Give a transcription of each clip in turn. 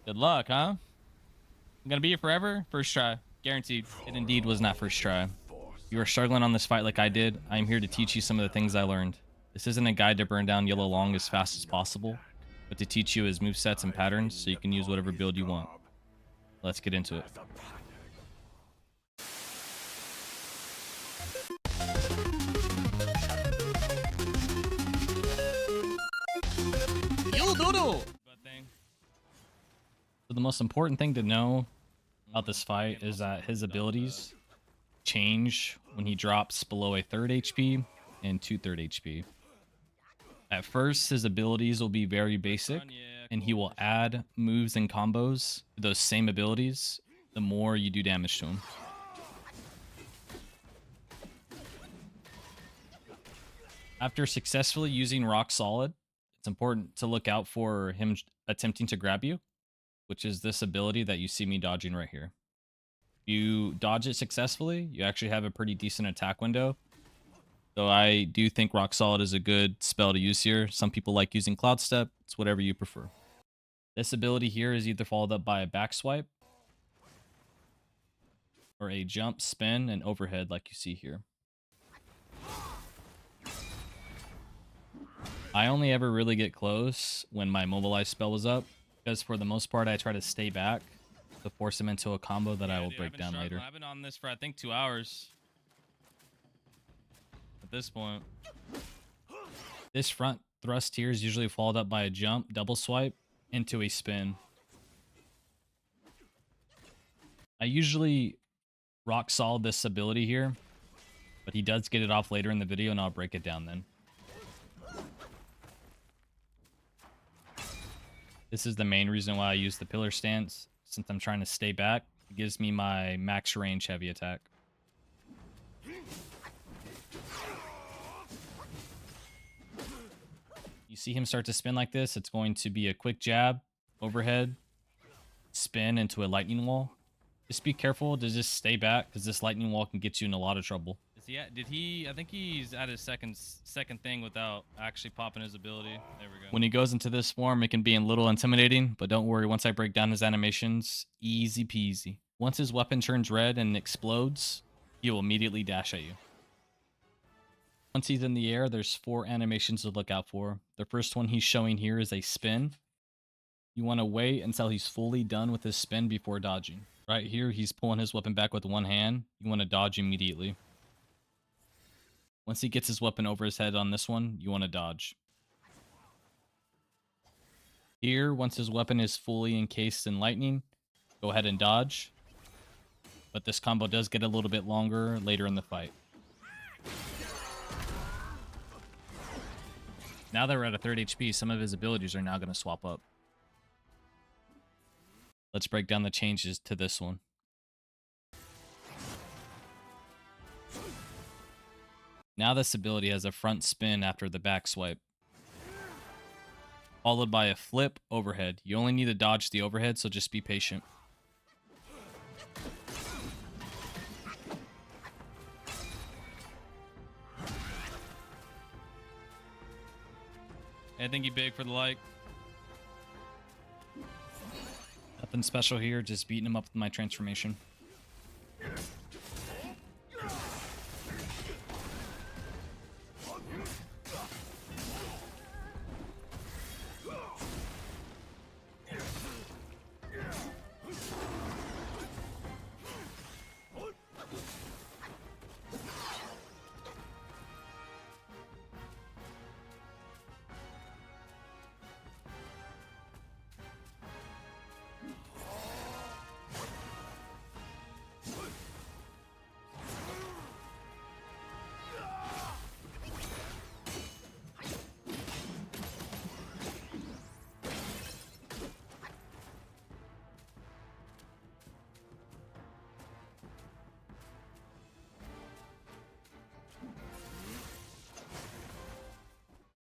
Good luck, huh? I'm gonna be here forever? First try. Guaranteed. It indeed was not first try. If you are struggling on this fight like I did, I am here to teach you some of the things I learned. This isn't a guide to burn down Yellow Loong as fast as possible, but to teach you his movesets and patterns so you can use whatever build you want. Let's get into it. Yo, Dodo! So the most important thing to know about this fight is that his abilities change when he drops below a third HP and 2/3 HP. At first, his abilities will be very basic, and he will add moves and combos to those same abilities the more you do damage to him. After successfully using Rock Solid, it's important to look out for him attempting to grab you, which is this ability that you see me dodging right here. If you dodge it successfully, you actually have a pretty decent attack window. So I do think Rock Solid is a good spell to use here. Some people like using Cloud Step. It's whatever you prefer. This ability here is either followed up by a back swipe or a jump, spin, and overhead like you see here. I only ever really get close when my mobilize spell is up, because for the most part I try to stay back to force him into a combo that I will break down later. I've been on this for I think 2 hours at this point. This front thrust here is usually followed up by a jump, double swipe, into a spin. I usually Rock Solid this ability here, but he does get it off later in the video and I'll break it down then. This is the main reason why I use the pillar stance. Since I'm trying to stay back, it gives me my max range heavy attack. You see him start to spin like this, it's going to be a quick jab, overhead, spin into a lightning wall. Just be careful to just stay back, because this lightning wall can get you in a lot of trouble. I think he's at his second thing without actually popping his ability. There we go. When he goes into this form, it can be a little intimidating, but don't worry, once I break down his animations, easy peasy. Once his weapon turns red and explodes, he will immediately dash at you. Once he's in the air, there's 4 animations to look out for. The first one he's showing here is a spin. You want to wait until he's fully done with his spin before dodging. Right here, he's pulling his weapon back with one hand. You want to dodge immediately. Once he gets his weapon over his head on this one, you want to dodge. Here, once his weapon is fully encased in lightning, go ahead and dodge. But this combo does get a little bit longer later in the fight. Now that we're at a 3rd HP, some of his abilities are now going to swap up. Let's break down the changes to this one. Now this ability has a front spin after the back swipe, followed by a flip overhead. You only need to dodge the overhead, so just be patient. I think he big for the like. Nothing special here, just beating him up with my transformation.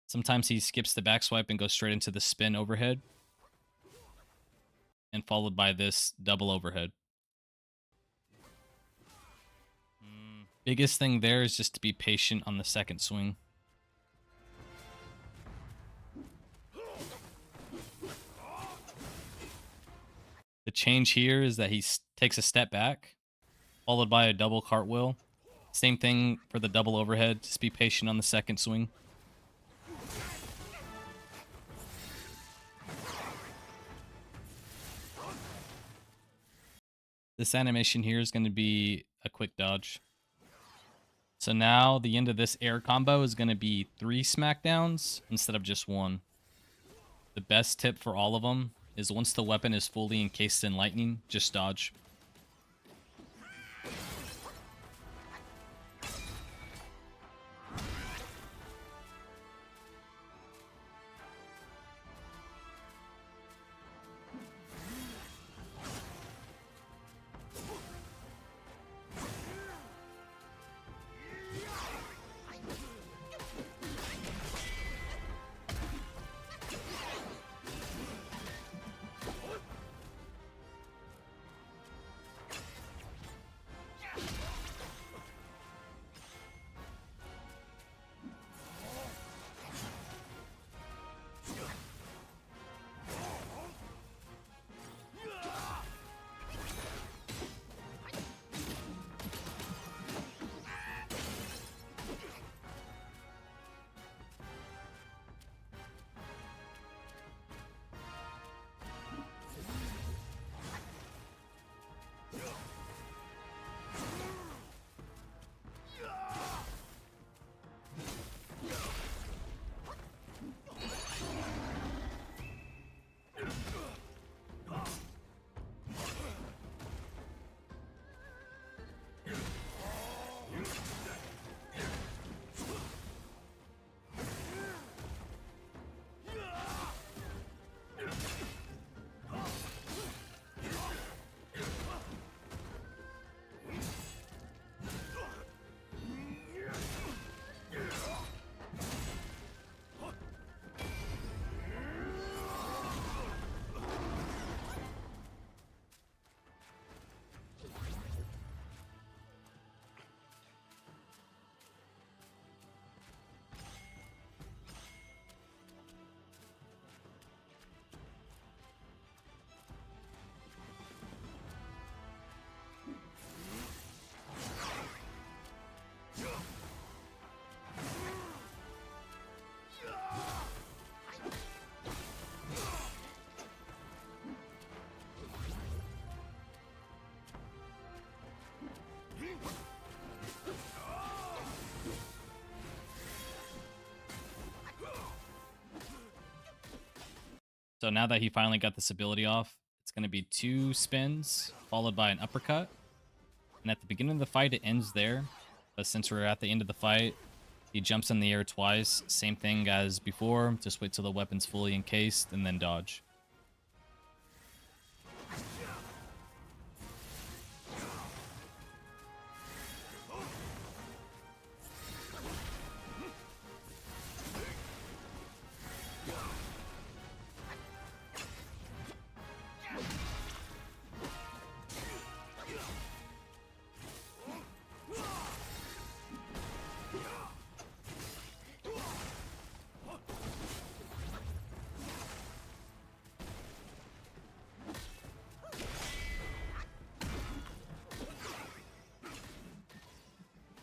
Sometimes he skips the back swipe and goes straight into the spin overhead, and followed by this double overhead. Biggest thing there is just to be patient on the second swing. The change here is that he takes a step back, followed by a double cartwheel. Same thing for the double overhead. Just be patient on the second swing. This animation here is going to be a quick dodge. So now the end of this air combo is going to be 3 smackdowns instead of just 1. The best tip for all of them is once the weapon is fully encased in lightning, just dodge. So now that he finally got this ability off, it's going to be 2 spins followed by an uppercut. And at the beginning of the fight, it ends there. But since we're at the end of the fight, he jumps in the air twice. Same thing as before. Just wait till the weapon's fully encased and then dodge.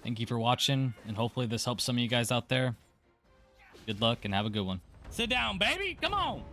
Thank you for watching, and hopefully this helps some of you guys out there. Good luck and have a good one. Sit down, baby. Come on.